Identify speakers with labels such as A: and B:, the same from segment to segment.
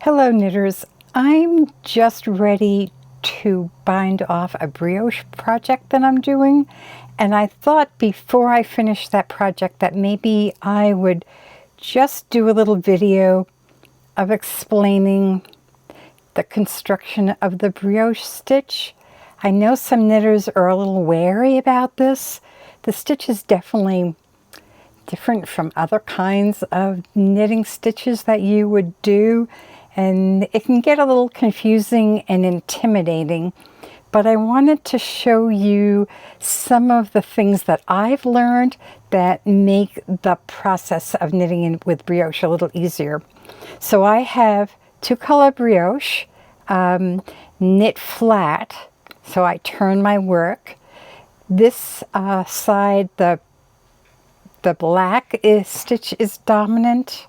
A: Hello knitters, I'm just ready to bind off a brioche project that I'm doing, and I thought before I finish that project that maybe I would just do a little video of explaining the construction of the brioche stitch. I know some knitters are a little wary about this. The stitch is definitely different from other kinds of knitting stitches that you would do, and it can get a little confusing and intimidating, but I wanted to show you some of the things that I've learned that make the process of knitting with brioche a little easier. So I have two-color brioche, knit flat, so I turn my work. This side, the black stitch is dominant,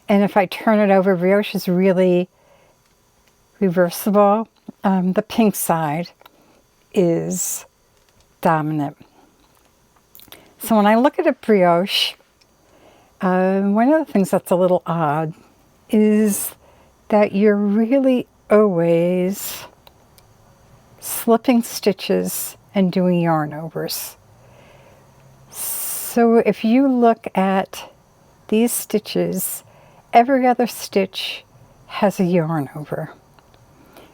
A: and if I turn it over, brioche is really reversible. The pink side is dominant. So when I look at a brioche, one of the things that's a little odd is that you're really always slipping stitches and doing yarn overs. So if you look at these stitches, every other stitch has a yarn over.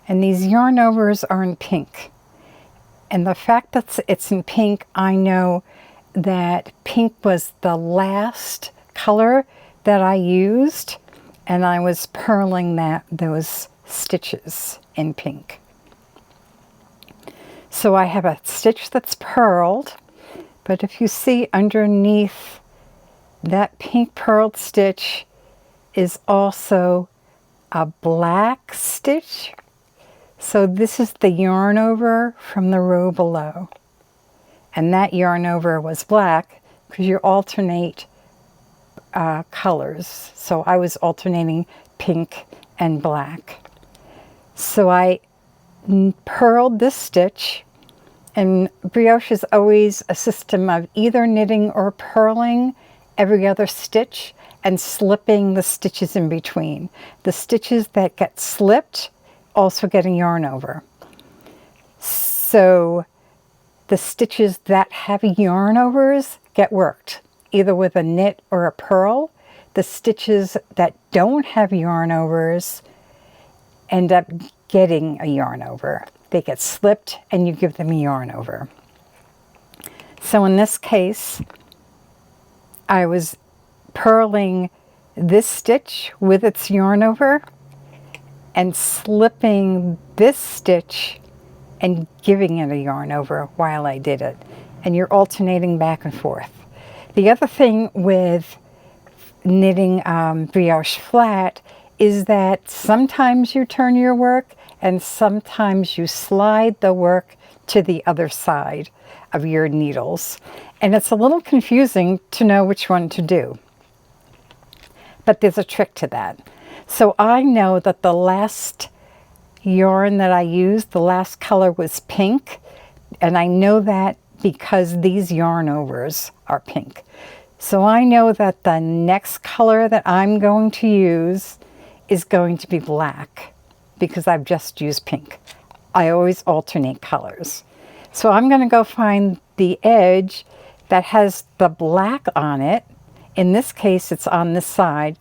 A: And these yarn overs are in pink. And the fact that it's in pink, I know that pink was the last color that I used, and I was purling those stitches in pink. So I have a stitch that's purled, but if you see underneath that pink purled stitch is also a black stitch. So this is the yarn over from the row below. And that yarn over was black because you alternate colors. So I was alternating pink and black. So I purled this stitch, and brioche is always a system of either knitting or purling every other stitch and slipping the stitches in between. The stitches that get slipped also get a yarn over. So the stitches that have yarn overs get worked, either with a knit or a purl. The stitches that don't have yarn overs end up getting a yarn over. They get slipped and you give them a yarn over. So in this case, I was purling this stitch with its yarn over and slipping this stitch and giving it a yarn over while I did it. And you're alternating back and forth. The other thing with knitting brioche flat is that sometimes you turn your work and sometimes you slide the work to the other side of your needles. And it's a little confusing to know which one to do. But there's a trick to that. So I know that the last yarn that I used, the last color was pink. And I know that because these yarn overs are pink. So I know that the next color that I'm going to use is going to be black because I've just used pink. I always alternate colors. So I'm going to go find the edge that has the black on it. In this case, it's on this side,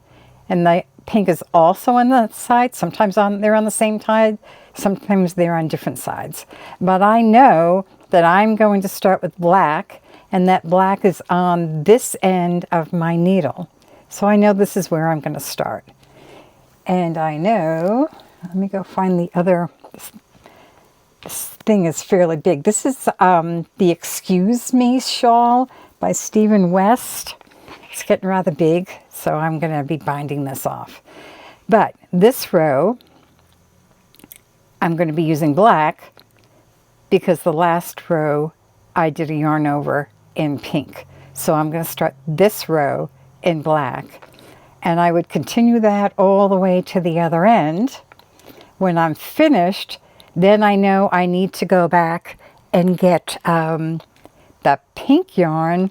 A: and the pink is also on the side. Sometimes they're on the same side, sometimes they're on different sides. But I know that I'm going to start with black, and that black is on this end of my needle. So I know this is where I'm going to start. And I know, let me go find the other. This thing is fairly big. This is the Excuse Me shawl by Stephen West. It's getting rather big, so I'm going to be binding this off. But this row, I'm going to be using black because the last row I did a yarn over in pink. So I'm going to start this row in black. And I would continue that all the way to the other end. When I'm finished, then I know I need to go back and get the pink yarn,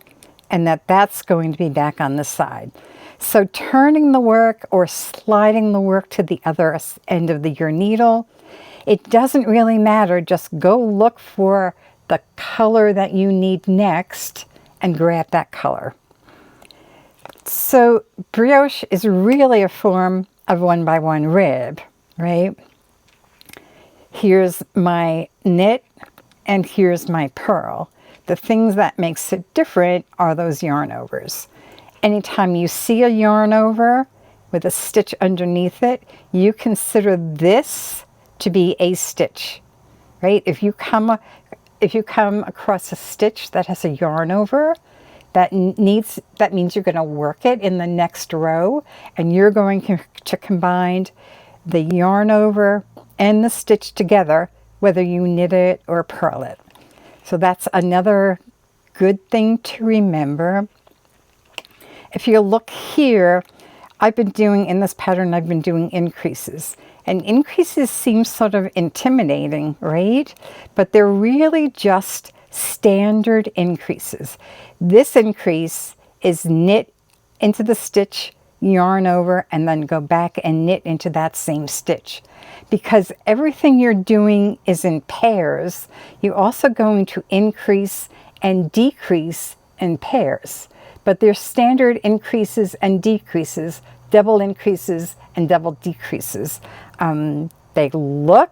A: and that's going to be back on the side. So turning the work or sliding the work to the other end of your needle, it doesn't really matter. Just go look for the color that you need next and grab that color. So brioche is really a form of 1x1 rib, right? Here's my knit and here's my purl. The things that makes it different are those yarn overs. Anytime you see a yarn over with a stitch underneath it, you consider this to be a stitch, right? If you come across a stitch that has a yarn over, that means you're going to work it in the next row, and you're going to combine the yarn over and the stitch together, whether you knit it or purl it. So that's another good thing to remember. If you look here, in this pattern, I've been doing increases. And increases seem sort of intimidating, right? But they're really just standard increases. This increase is knit into the stitch, yarn over, and then go back and knit into that same stitch. Because everything you're doing is in pairs, you're also going to increase and decrease in pairs. But there's standard increases and decreases, double increases and double decreases. They look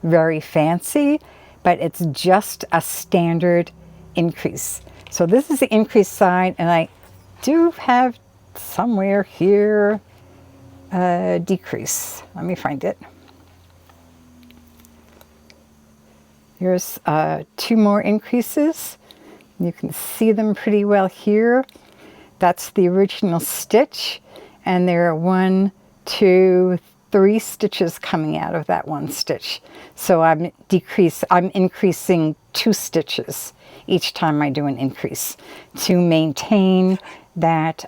A: very fancy, but it's just a standard increase. So this is the increase side, and I do have somewhere here a decrease. Let me find it. Here's 2 more increases. You can see them pretty well here. That's the original stitch, and there are 1, 2, 3 stitches coming out of that one stitch. So I'm increasing 2 stitches each time I do an increase to maintain that,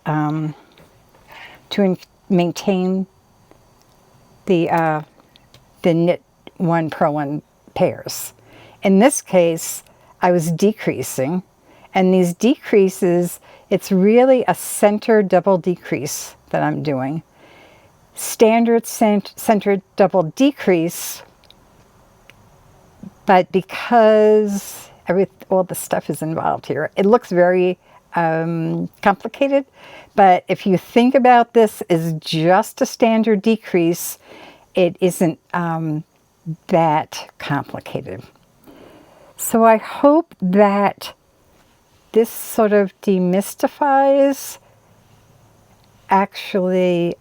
A: maintain the knit 1 purl 1 pairs. In this case, I was decreasing, and these decreases, it's really a center double decrease that I'm doing. Standard centered double decrease, but because all the stuff is involved here, it looks very complicated. But if you think about this as just a standard decrease, it isn't that complicated. So I hope that this sort of demystifies actually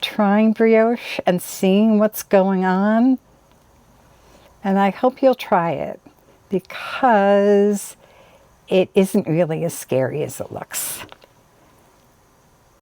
A: trying brioche and seeing what's going on. And I hope you'll try it, because it isn't really as scary as it looks.